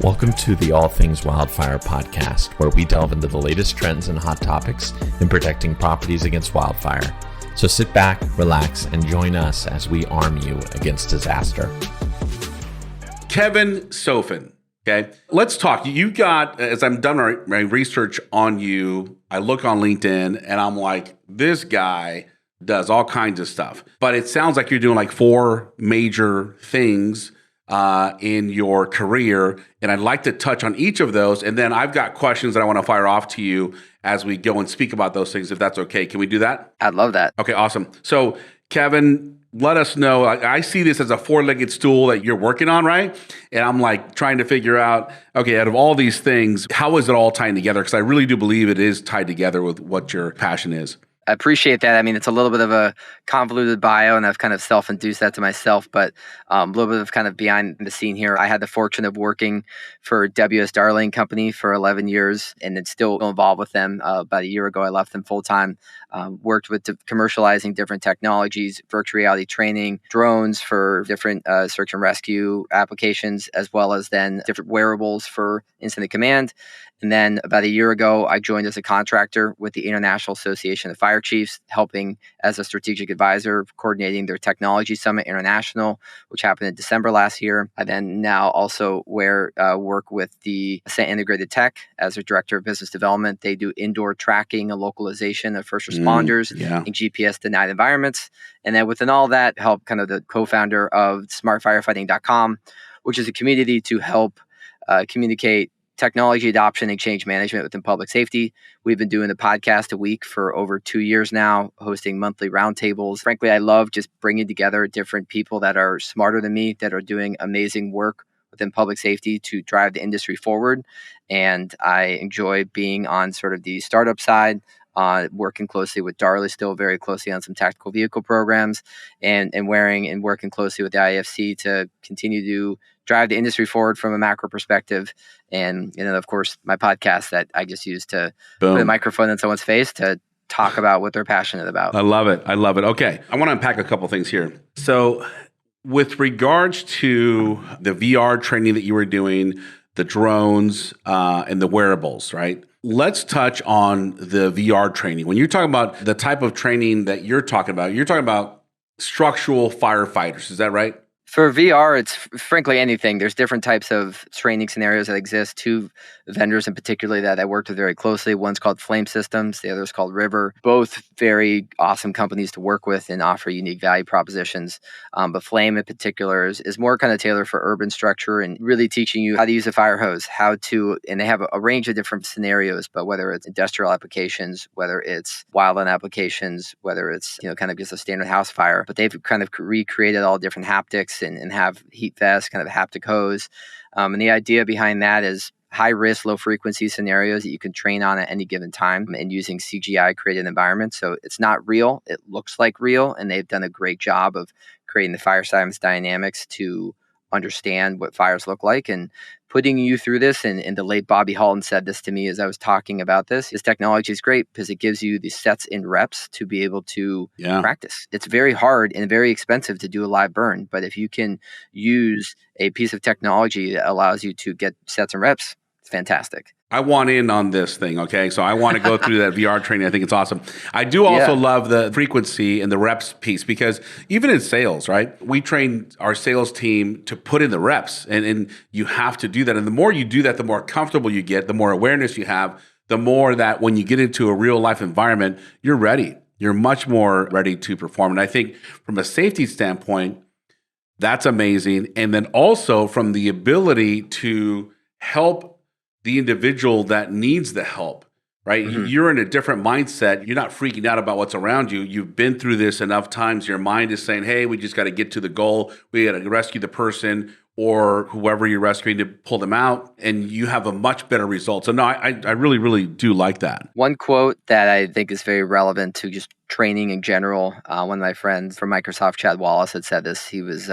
Welcome to the All Things Wildfire podcast, where we delve into the latest trends and hot topics in protecting properties against wildfire. So sit back, relax, and join us as we arm you against disaster. Kevin Sofen, okay? Let's talk. You got, as I'm done my research on you, I look on LinkedIn and I'm like, this guy does all kinds of stuff. But it sounds like you're doing like 4 major things in your career, and I'd like to touch on each of those, and then I've got questions that I want to fire off to you as we go and speak about those things, if that's okay. Can we do that? I'd love that. Okay, awesome. So, Kevin, let us know. I see this as a 4-legged stool that you're working on, right? And I'm like trying to figure out, okay, out of all these things, how is it all tying together? Because I really do believe it is tied together with what your passion is. I appreciate that. I mean, it's a little bit of a convoluted bio, and I've kind of self-induced that to myself, but a little bit of kind of behind the scene here. I had the fortune of working for W.S. Darling Company for 11 years, and it's still involved with them. About a year ago, I left them full-time, worked with commercializing different technologies, virtual reality training, drones for different search and rescue applications, as well as then different wearables for incident command. And then about a year ago, I joined as a contractor with the International Association of Fire Chiefs, helping as a strategic advisor, coordinating their Technology Summit International, which happened in December last year. I then now also work with the Ascent Integrated Tech as a director of business development. They do indoor tracking and localization of first responders in GPS-denied environments. And then within all that, help kind of the co-founder of firefighting.com, which is a community to help communicate technology adoption and change management within public safety. We've been doing the podcast a week for over 2 years now, hosting monthly roundtables. Frankly, I love just bringing together different people that are smarter than me, that are doing amazing work within public safety to drive the industry forward. And I enjoy being on sort of the startup side, working closely with Darley, still very closely on some tactical vehicle programs, and working closely with the IFC to continue to drive the industry forward from a macro perspective. And of course, my podcast that I just use to put a microphone in someone's face to talk about what they're passionate about. I love it. Okay. I want to unpack a couple things here. So with regards to the VR training that you were doing, the drones and the wearables, right? Let's touch on the VR training. When you're talking about the type of training that you're talking about structural firefighters. Is that right? For VR, it's frankly anything. There's different types of training scenarios that exist. 2 vendors in particular that I worked with very closely. One's called Flame Systems. The other is called River. Both very awesome companies to work with and offer unique value propositions. But Flame in particular is more kind of tailored for urban structure and really teaching you how to use a fire hose, and they have a range of different scenarios, but whether it's industrial applications, whether it's wildland applications, whether it's kind of just a standard house fire. But they've kind of recreated all different haptics and have heat vests, kind of a haptic hose. And the idea behind that is high risk, low frequency scenarios that you can train on at any given time and using CGI created environments. So it's not real. It looks like real. And they've done a great job of creating the fire science dynamics to understand what fires look like and putting you through this. And the late Bobby Halton said this to me as I was talking about this. This technology is great because it gives you the sets and reps to be able to practice. It's very hard and very expensive to do a live burn. But if you can use a piece of technology that allows you to get sets and reps, it's fantastic. I want in on this thing, okay? So I want to go through that VR training. I think it's awesome. I do also love the frequency and the reps piece because even in sales, right? We train our sales team to put in the reps and you have to do that. And the more you do that, the more comfortable you get, the more awareness you have, the more that when you get into a real life environment, you're ready. You're much more ready to perform. And I think from a safety standpoint, that's amazing. And then also from the ability to help the individual that needs the help, right? Mm-hmm. You're in a different mindset. You're not freaking out about what's around you. You've been through this enough times. Your mind is saying, hey, we just got to get to the goal. We got to rescue the person or whoever you're rescuing to pull them out. And you have a much better result. So no, I really, really do like that. One quote that I think is very relevant to just training in general. One of my friends from Microsoft, Chad Wallace, had said this. He was,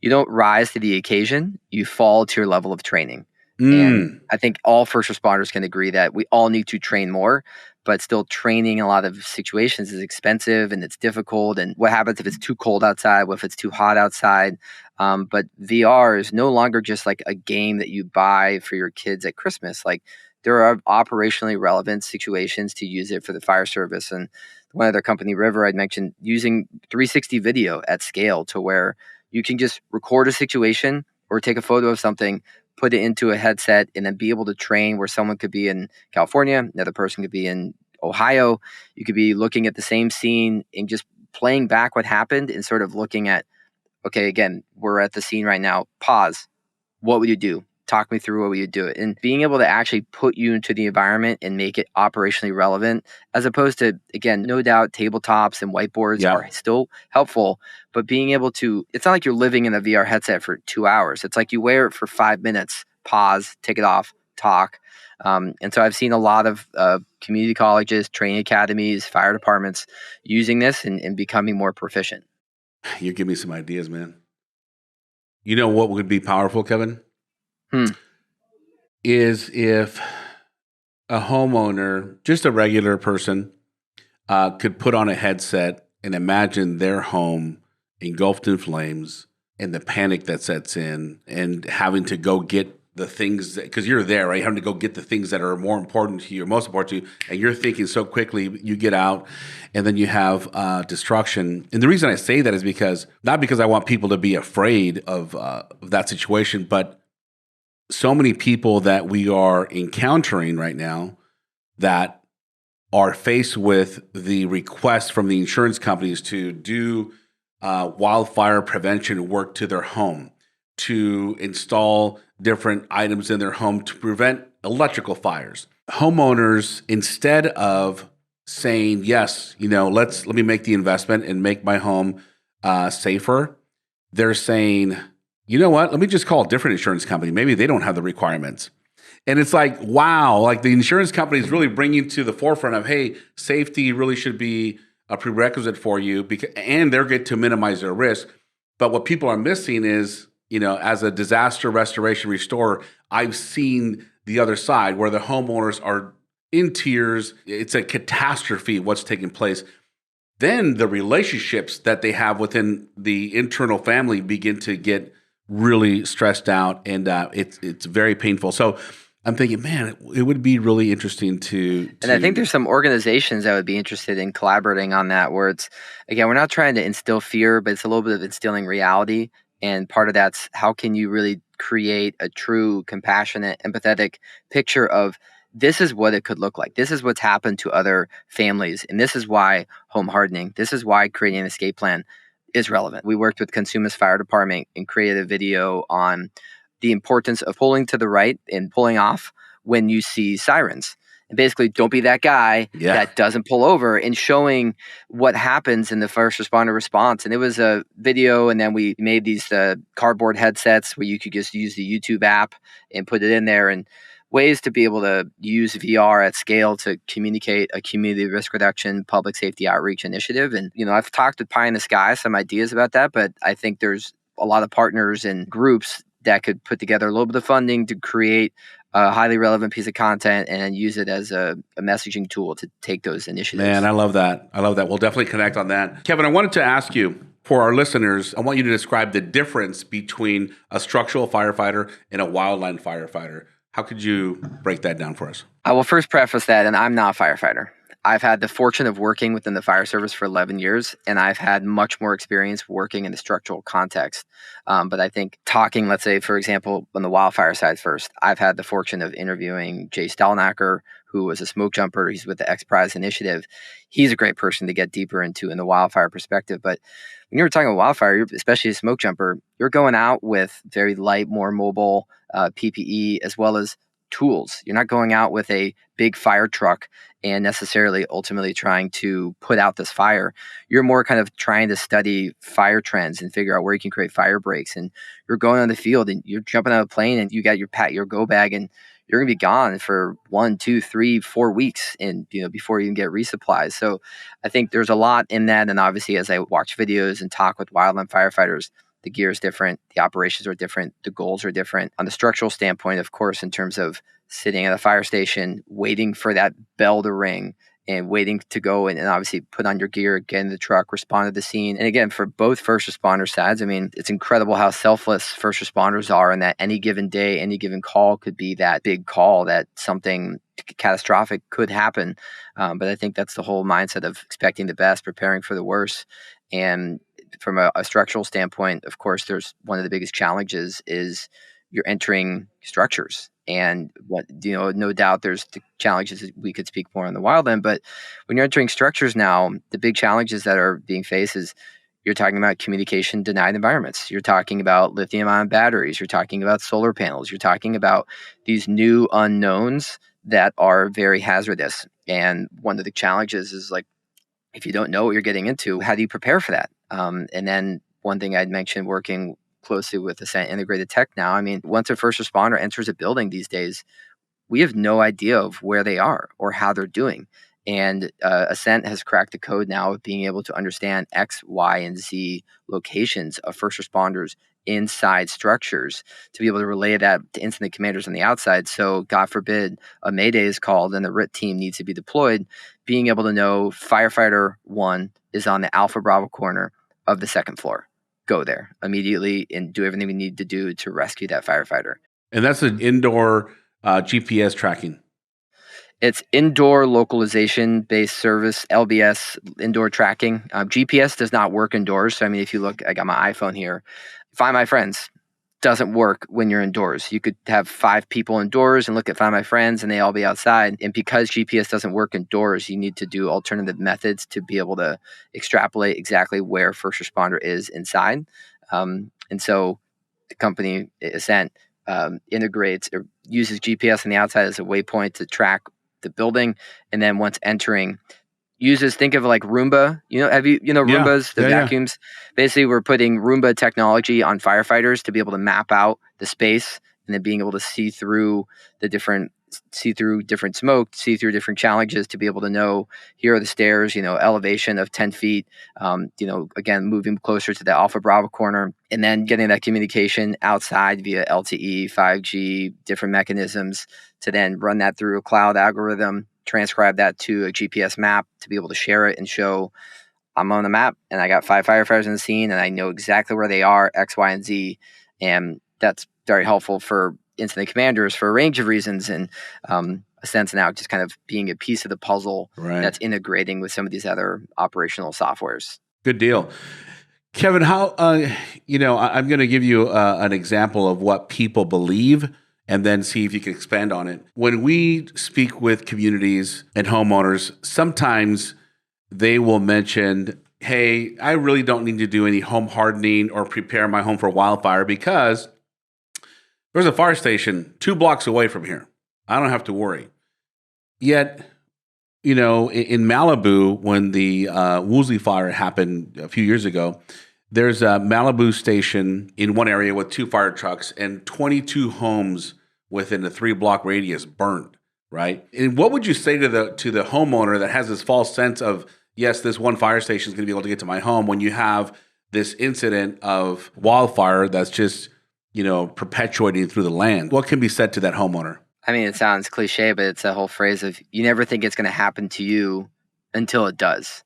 you don't rise to the occasion, you fall to your level of training. And I think all first responders can agree that we all need to train more, but still training in a lot of situations is expensive and it's difficult. And what happens if it's too cold outside? What if it's too hot outside? But VR is no longer just like a game that you buy for your kids at Christmas. Like there are operationally relevant situations to use it for the fire service. And one other company, River, I'd mentioned using 360 video at scale to where you can just record a situation or take a photo of something, put it into a headset, and then be able to train where someone could be in California, another person could be in Ohio. You could be looking at the same scene and just playing back what happened and sort of looking at, okay, again, we're at the scene right now. Pause. What would you do? Talk me through what would you do it? And being able to actually put you into the environment and make it operationally relevant, as opposed to, again, no doubt tabletops and whiteboards are still helpful, but being able to, it's not like you're living in a VR headset for 2 hours. It's like you wear it for 5 minutes, pause, take it off, talk. And so I've seen a lot of community colleges, training academies, fire departments using this and becoming more proficient. You give me some ideas, man. You know what would be powerful, Kevin? Is if a homeowner, just a regular person, could put on a headset and imagine their home engulfed in flames and the panic that sets in and having to go get the things, because you're there, right? Having to go get the things that are more important to you, or most important to you, and you're thinking so quickly, you get out, and then you have destruction. And the reason I say that is because, not because I want people to be afraid of that situation, but so many people that we are encountering right now that are faced with the request from the insurance companies to do wildfire prevention work to their home, to install different items in their home to prevent electrical fires. Homeowners, instead of saying, yes, let me make the investment and make my home safer, they're saying, you know what, let me just call a different insurance company. Maybe they don't have the requirements. And it's like, wow, like the insurance company is really bringing to the forefront of, hey, safety really should be a prerequisite for you, and they're going to minimize their risk. But what people are missing is, as a disaster restoration restorer, I've seen the other side where the homeowners are in tears. It's a catastrophe what's taking place. Then the relationships that they have within the internal family begin to get really stressed out, and it's very painful. So I'm thinking, man, it would be really interesting to. And I think there's some organizations that would be interested in collaborating on that, where it's, again, we're not trying to instill fear, but it's a little bit of instilling reality. And part of that's, how can you really create a true, compassionate, empathetic picture of, this is what it could look like. This is what's happened to other families. And this is why home hardening, this is why creating an escape plan is relevant. We worked with Consumers Fire Department and created a video on the importance of pulling to the right and pulling off when you see sirens. And basically, don't be that guy that doesn't pull over, and showing what happens in the first responder response. And it was a video, and then we made these cardboard headsets where you could just use the YouTube app and put it in there, and ways to be able to use VR at scale to communicate a community risk reduction, public safety outreach initiative. And, I've talked with Pie in the Sky, some ideas about that, but I think there's a lot of partners and groups that could put together a little bit of funding to create a highly relevant piece of content and use it as a messaging tool to take those initiatives. Man, I love that. We'll definitely connect on that. Kevin, I wanted to ask you, for our listeners, I want you to describe the difference between a structural firefighter and a wildland firefighter. How could you break that down for us? I will first preface that, and I'm not a firefighter. I've had the fortune of working within the fire service for 11 years, and I've had much more experience working in the structural context. But I think talking, let's say, for example, on the wildfire side first, I've had the fortune of interviewing Jay Stalnaker, who was a smoke jumper. He's with the X Prize Initiative. He's a great person to get deeper into in the wildfire perspective. But when you're talking about wildfire, especially a smoke jumper, you're going out with very light, more mobile PPE, as well as tools. You're not going out with a big fire truck and necessarily ultimately trying to put out this fire. You're more kind of trying to study fire trends and figure out where you can create fire breaks. And you're going on the field and you're jumping out of a plane and you got your go bag, and you're going to be gone for 1, 2, 3, 4 weeks, and before you can get resupplies. So I think there's a lot in that. And obviously, as I watch videos and talk with wildland firefighters, the gear is different, the operations are different, the goals are different. On the structural standpoint, of course, in terms of sitting at a fire station, waiting for that bell to ring and waiting to go and obviously put on your gear, get in the truck, respond to the scene. And again, for both first responder sides, I mean, it's incredible how selfless first responders are, and that any given day, any given call could be that big call that something catastrophic could happen. But I think that's the whole mindset of expecting the best, preparing for the worst. And from a structural standpoint, of course, there's one of the biggest challenges is you're entering structures. And no doubt there's the challenges. We could speak more on the wildland, but when you're entering structures now, the big challenges that are being faced is you're talking about communication denied environments. You're talking about lithium-ion batteries. You're talking about solar panels. You're talking about these new unknowns that are very hazardous. And one of the challenges is like, if you don't know what you're getting into, how do you prepare for that? And then one thing I'd mentioned, working closely with Ascent Integrated Tech now, I mean, once a first responder enters a building these days, we have no idea of where they are or how they're doing. And Ascent has cracked the code now of being able to understand X, Y, and Z locations of first responders inside structures to be able to relay that to incident commanders on the outside. So God forbid a Mayday is called and the RIT team needs to be deployed, being able to know firefighter 1 is on the Alpha Bravo corner of the second floor. Go there immediately and do everything we need to do to rescue that firefighter. And that's an indoor GPS tracking. It's indoor localization-based service, LBS, indoor tracking. GPS does not work indoors. So, I mean, if you look, I got my iPhone here. Find My Friends doesn't work when you're indoors. You could have 5 people indoors and look at Find My Friends and they all be outside. And because GPS doesn't work indoors, you need to do alternative methods to be able to extrapolate exactly where first responder is inside. And so the company Ascent integrates or uses GPS on the outside as a waypoint to track the building. And then once entering, think of like Roomba, Roombas, the vacuums. Yeah. Basically, we're putting Roomba technology on firefighters to be able to map out the space and then being able to see through different smoke, see through different challenges to be able to know here are the stairs, elevation of 10 feet, again, moving closer to the Alpha Bravo corner, and then getting that communication outside via LTE, 5G, different mechanisms to then run that through a cloud algorithm, transcribe that to a GPS map to be able to share it and show I'm on the map and I got 5 firefighters in the scene and I know exactly where they are, X, Y, and Z. And that's very helpful for incident commanders for a range of reasons. And a sense now just kind of being a piece of the puzzle that's integrating with some of these other operational softwares. Good deal. Kevin, how, I'm going to give you an example of what people believe and then see if you can expand on it. When we speak with communities and homeowners, sometimes they will mention, hey, I really don't need to do any home hardening or prepare my home for wildfire because there's a fire station 2 blocks away from here. I don't have to worry. Yet, in Malibu, when the Woolsey fire happened a few years ago, there's a Malibu station in one area with 2 fire trucks and 22 homes within a 3-block radius burned, right? And what would you say to the homeowner that has this false sense of, yes, this one fire station is going to be able to get to my home when you have this incident of wildfire that's just, perpetuating through the land? What can be said to that homeowner? I mean, it sounds cliche, but it's a whole phrase of you never think it's going to happen to you until it does.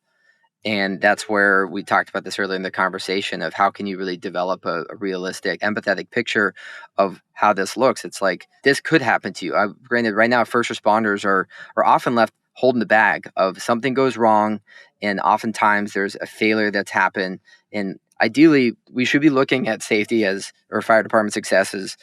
And that's where we talked about this earlier in the conversation of how can you really develop a realistic, empathetic picture of how this looks. It's like, this could happen to you. Granted, right now, first responders are often left holding the bag of something goes wrong. And oftentimes there's a failure that's happened. And ideally, we should be looking at safety or fire department success as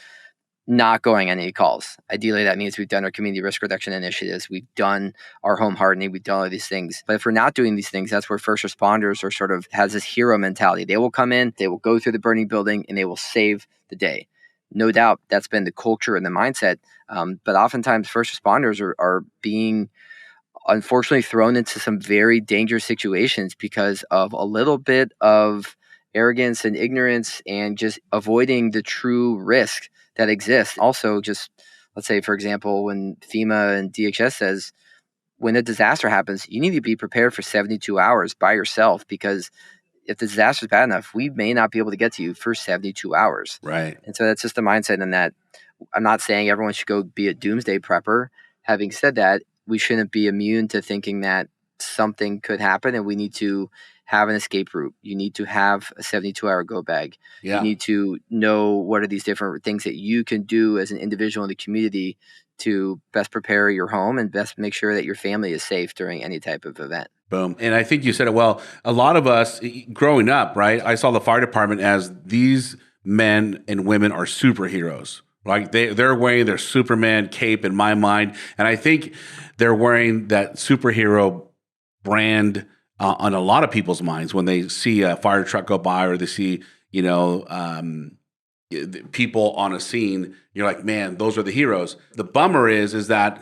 not going on any calls. Ideally, that means we've done our community risk reduction initiatives. We've done our home hardening. We've done all these things. But if we're not doing these things, that's where first responders are sort of has this hero mentality. They will come in, they will go through the burning building, and they will save the day. No doubt that's been the culture and the mindset. But oftentimes first responders are being unfortunately thrown into some very dangerous situations because of a little bit of arrogance and ignorance and just avoiding the true risk that exists. Also, just let's say, for example, when FEMA and DHS says when a disaster happens, you need to be prepared for 72 hours by yourself, because if the disaster is bad enough, we may not be able to get to you for 72 hours. Right. And so that's just the mindset in that. I'm not saying everyone should go be a doomsday prepper. Having said that, we shouldn't be immune to thinking that something could happen and we need to have an escape route. You need to have a 72-hour go bag. Yeah. You need to know what are these different things that you can do as an individual in the community to best prepare your home and best make sure that your family is safe during any type of event. Boom. And I think you said it well. A lot of us growing up, right? I saw the fire department as these men and women are superheroes. Like they're wearing their Superman cape in my mind. And I think they're wearing that superhero brand on a lot of people's minds when they see a fire truck go by or they see, people on a scene. You're like, man, those are the heroes. The bummer is that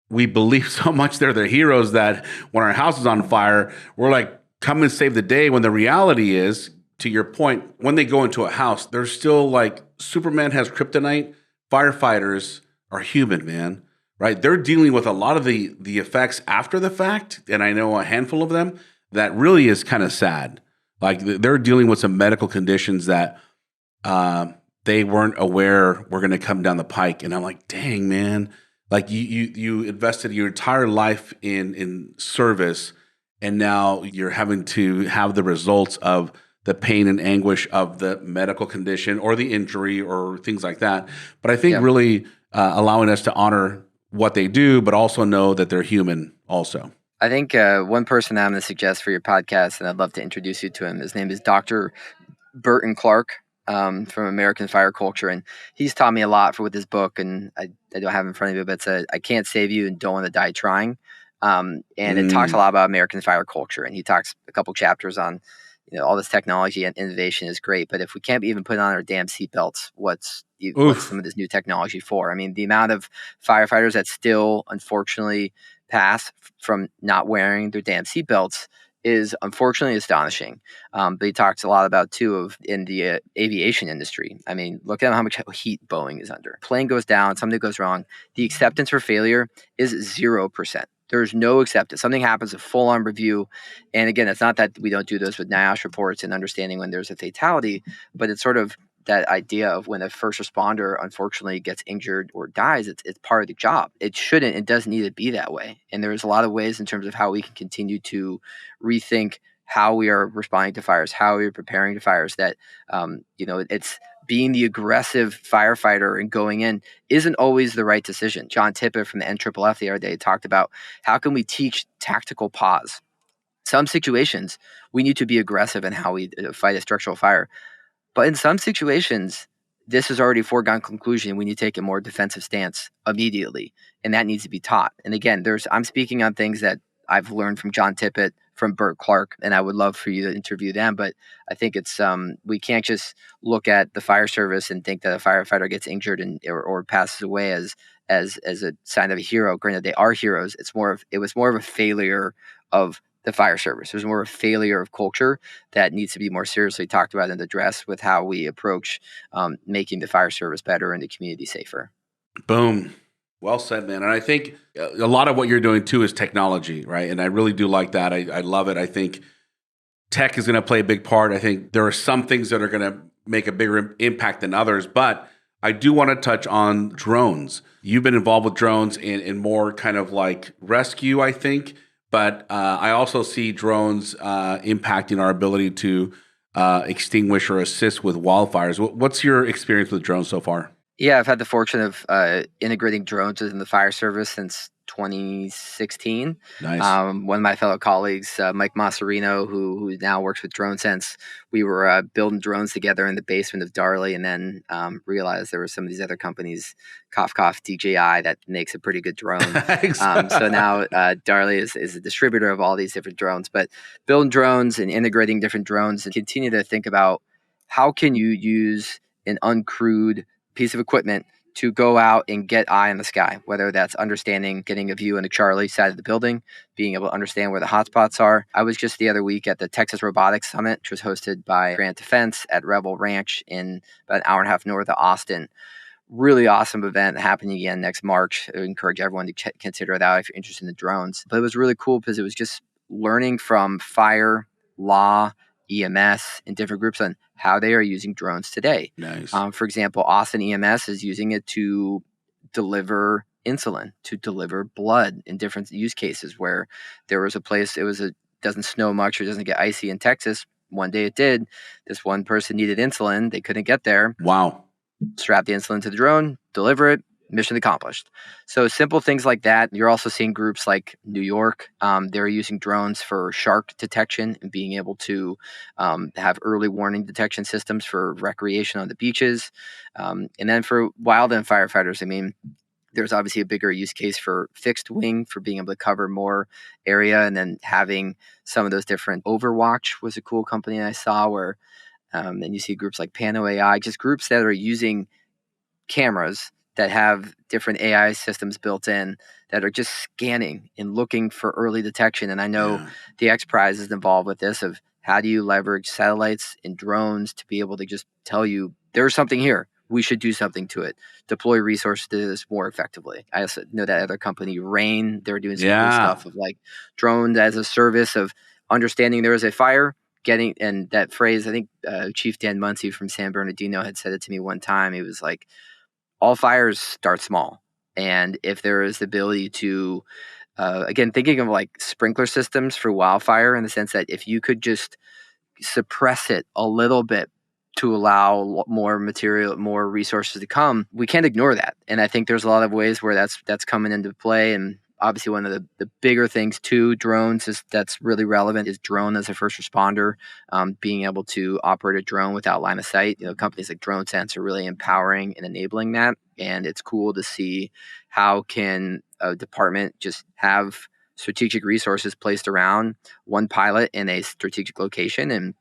we believe so much they're the heroes that when our house is on fire, we're like, come and save the day. When the reality is, to your point, when they go into a house, they're still like, Superman has kryptonite. Firefighters are human, man, right? They're dealing with a lot of the effects after the fact. And I know a handful of them that really is kind of sad. Like they're dealing with some medical conditions that they weren't aware were going to come down the pike. And I'm like, dang, man, like you invested your entire life in service. And now you're having to have the results of the pain and anguish of the medical condition or the injury or things like that. But I think really allowing us to honor what they do, but also know that they're human also. I think one person I'm going to suggest for your podcast, and I'd love to introduce you to him, his name is Dr. Burton Clark from American Fire Culture. And he's taught me a lot with his book, and I don't have it in front of me, but it's I Can't Save You and Don't Want to Die Trying. And it talks a lot about American fire culture. And he talks a couple chapters on all this technology and innovation is great, but if we can't even put on our damn seatbelts, what's some of this new technology for? I mean, the amount of firefighters that still unfortunately pass from not wearing their damn seatbelts is unfortunately astonishing. But he talks a lot about too in the aviation industry. I mean, look at how much heat Boeing is under. Plane goes down, something goes wrong. The acceptance for failure is 0%. There's no acceptance. Something happens, a full-on review. And again, it's not that we don't do those with NIOSH reports and understanding when there's a fatality, but it's sort of that idea of when a first responder unfortunately gets injured or dies, it's part of the job. It doesn't need to be that way. And there's a lot of ways in terms of how we can continue to rethink how we are responding to fires, how we are preparing to fires, that, it's being the aggressive firefighter and going in isn't always the right decision. John Tippett from the NFFF the other day talked about how can we teach tactical pause. Some situations, we need to be aggressive in how we fight a structural fire. But in some situations, this is already a foregone conclusion. We need to take a more defensive stance immediately. And that needs to be taught. And again, I'm speaking on things that I've learned from John Tippett, from Burt Clark, and I would love for you to interview them. But I think it's we can't just look at the fire service and think that a firefighter gets injured or passes away as a sign of a hero. Granted, they are heroes. It was more of a failure of the fire service. It was more of a failure of culture that needs to be more seriously talked about and addressed with how we approach making the fire service better and the community safer. Boom. Well said, man. And I think a lot of what you're doing too is technology, right? And I really do like that. I love it. I think tech is going to play a big part. I think there are some things that are going to make a bigger impact than others, but I do want to touch on drones. You've been involved with drones in more kind of like rescue, I think, but I also see drones impacting our ability to extinguish or assist with wildfires. What's your experience with drones so far? Yeah, I've had the fortune of integrating drones in the fire service since 2016. Nice. One of my fellow colleagues, Mike Masserino, who now works with DroneSense, we were building drones together in the basement of Darley, and then realized there were some of these other companies, cough, DJI, that makes a pretty good drone. So now Darley is a distributor of all these different drones. But building drones and integrating different drones and continue to think about how can you use an uncrewed piece of equipment to go out and get eye in the sky, whether that's getting a view on the Charlie side of the building, being able to understand where the hotspots are. I was just the other week at the Texas Robotics Summit, which was hosted by Grant Defense at Rebel Ranch in about an hour and a half north of Austin. Really awesome event happening again next March. I would encourage everyone to consider it out if you're interested in the drones. But it was really cool because it was just learning from fire, law, EMS, and different groups on how they are using drones today. Nice. For example, Austin EMS is using it to deliver insulin, to deliver blood in different use cases where there was a place, doesn't snow much or doesn't get icy in Texas. One day it did. This one person needed insulin. They couldn't get there. Wow. Strap the insulin to the drone, deliver it, mission accomplished. So simple things like that. You're also seeing groups like New York. They're using drones for shark detection and being able to have early warning detection systems for recreation on the beaches. And then for wildland firefighters, I mean, there's obviously a bigger use case for fixed wing for being able to cover more area, and then having some of those different. Overwatch was a cool company I saw where, and you see groups like Pano AI, just groups that are using cameras that have different AI systems built in that are just scanning and looking for early detection. And I know the X Prize is involved with this of how do you leverage satellites and drones to be able to just tell you there's something here. We should do something to it. Deploy resources to this more effectively. I also know that other company, Rain, they're doing some cool stuff of like drones as a service of understanding there is a fire, and that phrase, I think Chief Dan Muncie from San Bernardino had said it to me one time. He was like, all fires start small. And if there is the ability to, again, thinking of like sprinkler systems for wildfire in the sense that if you could just suppress it a little bit to allow more material, more resources to come, we can't ignore that. And I think there's a lot of ways where that's coming into play. And obviously one of the bigger things too, drones, that's really relevant is drone as a first responder, being able to operate a drone without line of sight. Companies like DroneSense are really empowering and enabling that. And it's cool to see how can a department just have strategic resources placed around one pilot in a strategic location and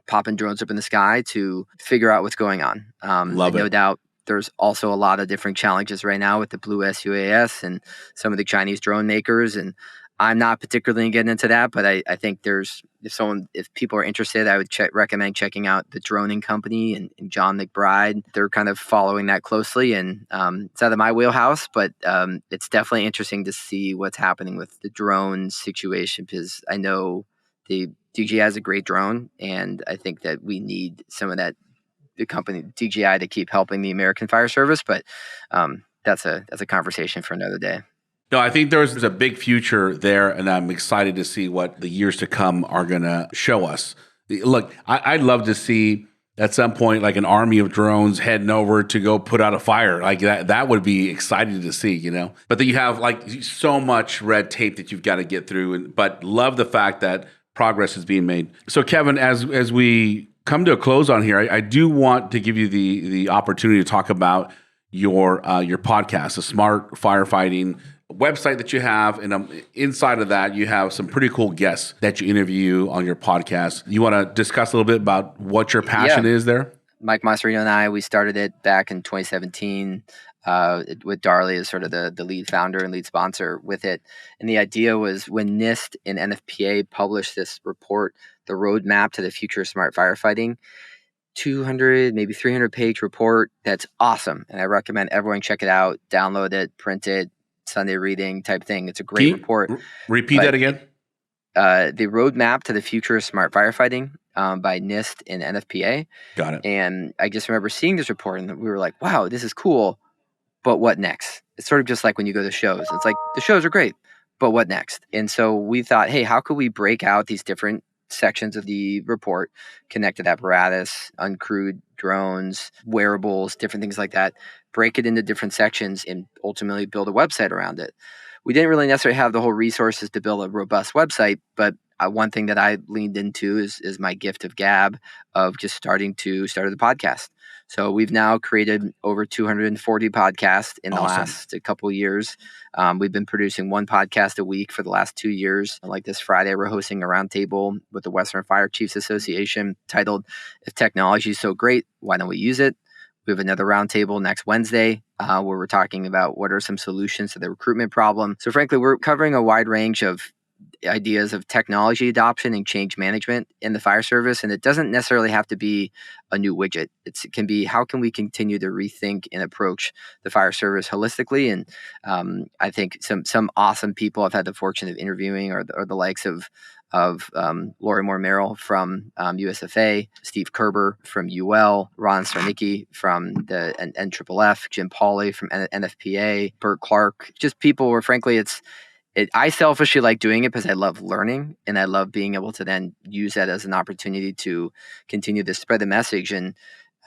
popping drones up in the sky to figure out what's going on. No doubt there's also a lot of different challenges right now with the Blue SUAS and some of the Chinese drone makers. And I'm not particularly getting into that, but I think if people are interested, I would recommend checking out the Droning Company and John McBride. They're kind of following that closely, and it's out of my wheelhouse, but it's definitely interesting to see what's happening with the drone situation, because I know the DJI has a great drone, and I think that we need some of that, the company DJI, to keep helping the American Fire Service. But that's a conversation for another day. No, I think there's a big future there, and I'm excited to see what the years to come are going to show us. Look, I'd love to see at some point like an army of drones heading over to go put out a fire. Like that would be exciting to see, But then you have like so much red tape that you've got to get through. But love the fact that progress is being made. So Kevin, as we come to a close on here, I do want to give you the opportunity to talk about your podcast, the Smart Firefighting website that you have, and inside of that, you have some pretty cool guests that you interview on your podcast. You want to discuss a little bit about what your passion is there? Mike Mascherino and I, we started it back in 2017 with Darley as sort of the lead founder and lead sponsor with it. And the idea was when NIST and NFPA published this report, the roadmap to the future of smart firefighting, 200, maybe 300-page report that's awesome. And I recommend everyone check it out, download it, print it, Sunday reading type thing. It's a great report. Repeat that again. The roadmap to the future of smart firefighting by NIST and NFPA. Got it. And I just remember seeing this report and we were like, wow, this is cool. But what next? It's sort of just like when you go to shows. It's like the shows are great, but what next? And so we thought, hey, how could we break out these different sections of the report, connected apparatus, uncrewed drones, wearables, different things like that, break it into different sections and ultimately build a website around it. We didn't really necessarily have the whole resources to build a robust website, but one thing that I leaned into is my gift of gab of just start the podcast. So we've now created over 240 podcasts in the last couple of years. We've been producing one podcast a week for the last 2 years. Like this Friday, we're hosting a roundtable with the Western Fire Chiefs Association titled, "If Technology is So Great, Why Don't We Use It?" We have another roundtable next Wednesday where we're talking about what are some solutions to the recruitment problem. So frankly, we're covering a wide range of ideas of technology adoption and change management in the fire service. And it doesn't necessarily have to be a new widget. It can be, how can we continue to rethink and approach the fire service holistically? And I think some awesome people I've had the fortune of interviewing are the likes of of Lori Moore Merrill from USFA, Steve Kerber from UL, Ron Sarnicki from the NFFF, Jim Pauly from NFPA, Bert Clark, just people where frankly I selfishly like doing it because I love learning and I love being able to then use that as an opportunity to continue to spread the message. And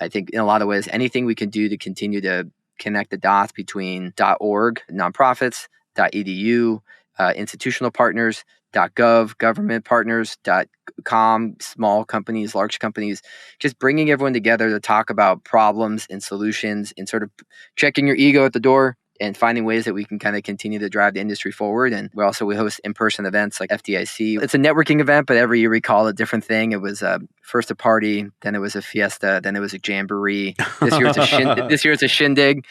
I think in a lot of ways, anything we can do to continue to connect the dots between .org, nonprofits, .edu, institutional partners, .gov, government partners, .com, small companies, large companies, just bringing everyone together to talk about problems and solutions and sort of checking your ego at the door and finding ways that we can kind of continue to drive the industry forward. And we host in-person events like FDIC. It's a networking event, but every year we call it a different thing. It was first a party, then it was a fiesta, then it was a jamboree. This year it's a shindig.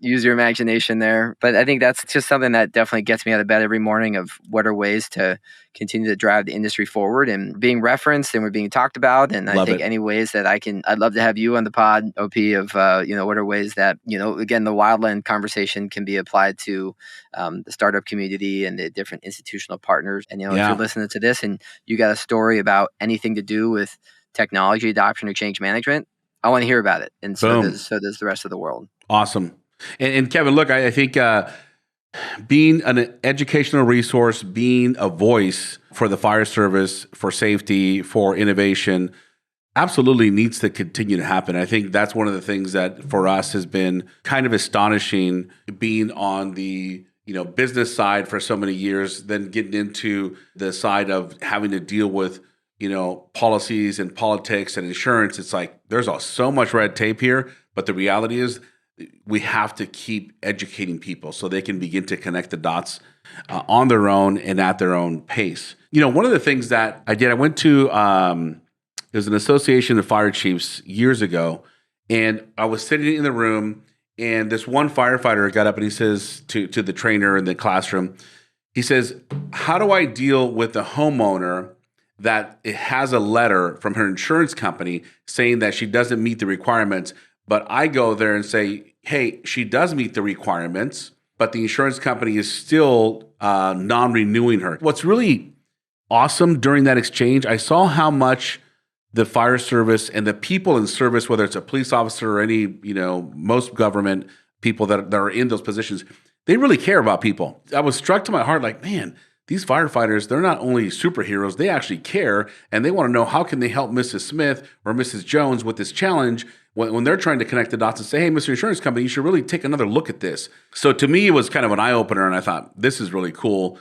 Use your imagination there. But I think that's just something that definitely gets me out of bed every morning of what are ways to continue to drive the industry forward and being referenced and we're being talked about. And I think any ways that I'd love to have you on the pod, OP, of, what are ways that, again, the wildland conversation can be applied to the startup community and the different institutional partners. And, if you're listening to this and you got a story about anything to do with technology adoption or change management, I want to hear about it. And so does the rest of the world. Awesome. And Kevin, look, I think being an educational resource, being a voice for the fire service, for safety, for innovation, absolutely needs to continue to happen. I think that's one of the things that for us has been kind of astonishing, being on the business side for so many years, then getting into the side of having to deal with policies and politics and insurance. It's like there's so much red tape here, but the reality is we have to keep educating people so they can begin to connect the dots on their own and at their own pace. One of the things that I did, I went to, it was an association of fire chiefs years ago, and I was sitting in the room, and this one firefighter got up and he says to the trainer in the classroom, he says, how do I deal with a homeowner that it has a letter from her insurance company saying that she doesn't meet the requirements, but I go there and say, hey, she does meet the requirements, but the insurance company is still non-renewing her. What's really awesome during that exchange, I saw how much the fire service and the people in service, whether it's a police officer or any, most government people that are in those positions, they really care about people. I was struck to my heart like, man, these firefighters, they're not only superheroes, they actually care, and they want to know how can they help Mrs. Smith or Mrs. Jones with this challenge when they're trying to connect the dots and say, hey, Mr. Insurance Company, you should really take another look at this. So to me, it was kind of an eye-opener, and I thought, this is really cool.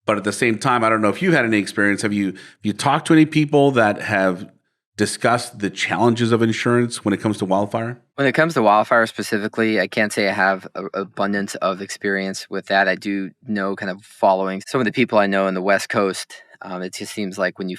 But at the same time, I don't know if you had any experience. Have you talked to any people that have discussed the challenges of insurance when it comes to wildfire? When it comes to wildfire specifically, I can't say I have an abundance of experience with that. I do know, kind of following some of the people I know in the West Coast, it just seems like when you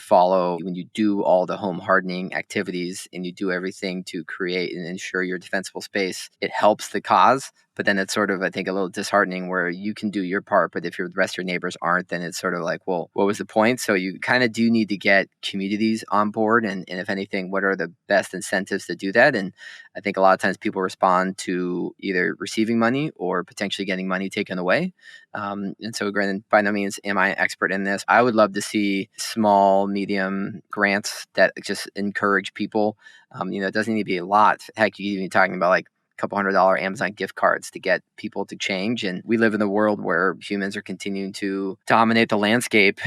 do all the home hardening activities and you do everything to create and ensure your defensible space, it helps the cause. But then it's sort of, I think, a little disheartening where you can do your part, but if the rest of your neighbors aren't, then it's sort of like, well, what was the point? So you kind of do need to get communities on board. And if anything, what are the best incentives to do that? And I think a lot of times people respond to either receiving money or potentially getting money taken away. And so, granted, by no means am I an expert in this. I would love to see small, medium grants that just encourage people. It doesn't need to be a lot. Heck, you can be talking about like couple $100 Amazon gift cards to get people to change. And we live in a world where humans are continuing to dominate the landscape.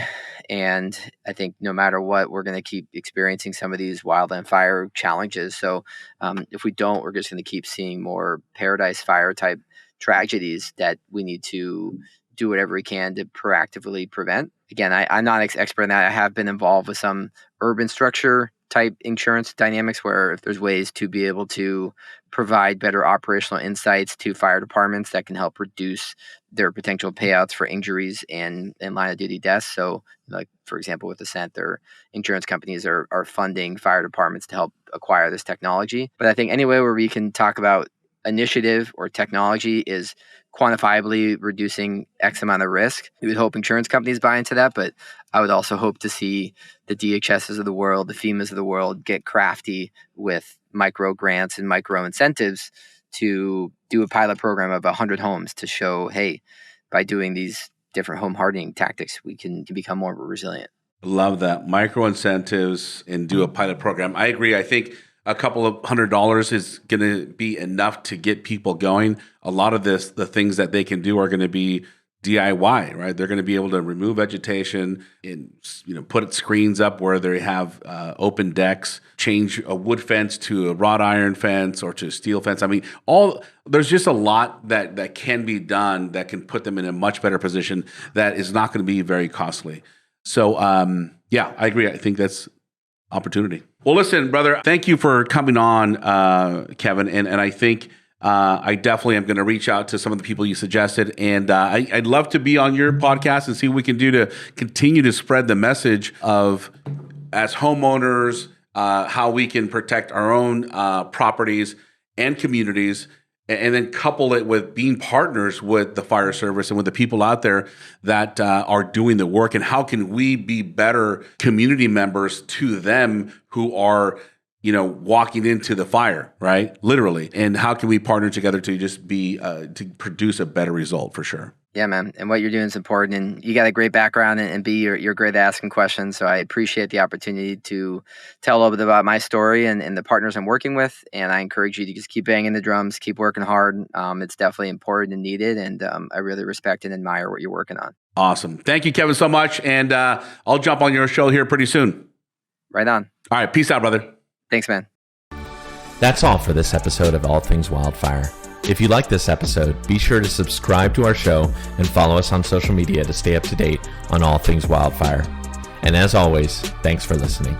And I think no matter what, we're going to keep experiencing some of these wildland fire challenges. So if we don't, we're just going to keep seeing more paradise fire type tragedies that we need to do whatever we can to proactively prevent. Again, I'm not an expert in that. I have been involved with some urban structure type insurance dynamics where if there's ways to be able to provide better operational insights to fire departments that can help reduce their potential payouts for injuries and line of duty deaths. So like, for example, with Ascent, their insurance companies are funding fire departments to help acquire this technology. But I think any way where we can talk about initiative or technology is quantifiably reducing X amount of risk. We would hope insurance companies buy into that, but I would also hope to see the DHSs of the world, the FEMAs of the world get crafty with micro grants and micro incentives to do a pilot program of 100 homes to show, hey, by doing these different home hardening tactics, we can become more resilient. Love that. Micro incentives and do a pilot program. I agree. I think a couple of $100 is going to be enough to get people going. A lot of the things that they can do are going to be DIY, right? They're going to be able to remove vegetation and, put screens up where they have open decks, change a wood fence to a wrought iron fence or to a steel fence. I mean, there's just a lot that can be done that can put them in a much better position that is not going to be very costly. So, I agree. I think that's opportunity. Well, listen, brother, thank you for coming on, Kevin. And I think I definitely am going to reach out to some of the people you suggested. And I'd love to be on your podcast and see what we can do to continue to spread the message of, as homeowners, how we can protect our own properties and communities, and then couple it with being partners with the fire service and with the people out there that are doing the work. And how can we be better community members to them who are, walking into the fire, right? Literally. And how can we partner together to just be, to produce a better result for sure? Yeah, man. And what you're doing is important. And you got a great background, and B, you're great at asking questions. So I appreciate the opportunity to tell a little bit about my story and the partners I'm working with. And I encourage you to just keep banging the drums, keep working hard. It's definitely important and needed. And I really respect and admire what you're working on. Awesome. Thank you, Kevin, so much. And I'll jump on your show here pretty soon. Right on. All right. Peace out, brother. Thanks, man. That's all for this episode of All Things Wildfire. If you like this episode, be sure to subscribe to our show and follow us on social media to stay up to date on all things wildfire. And as always, thanks for listening.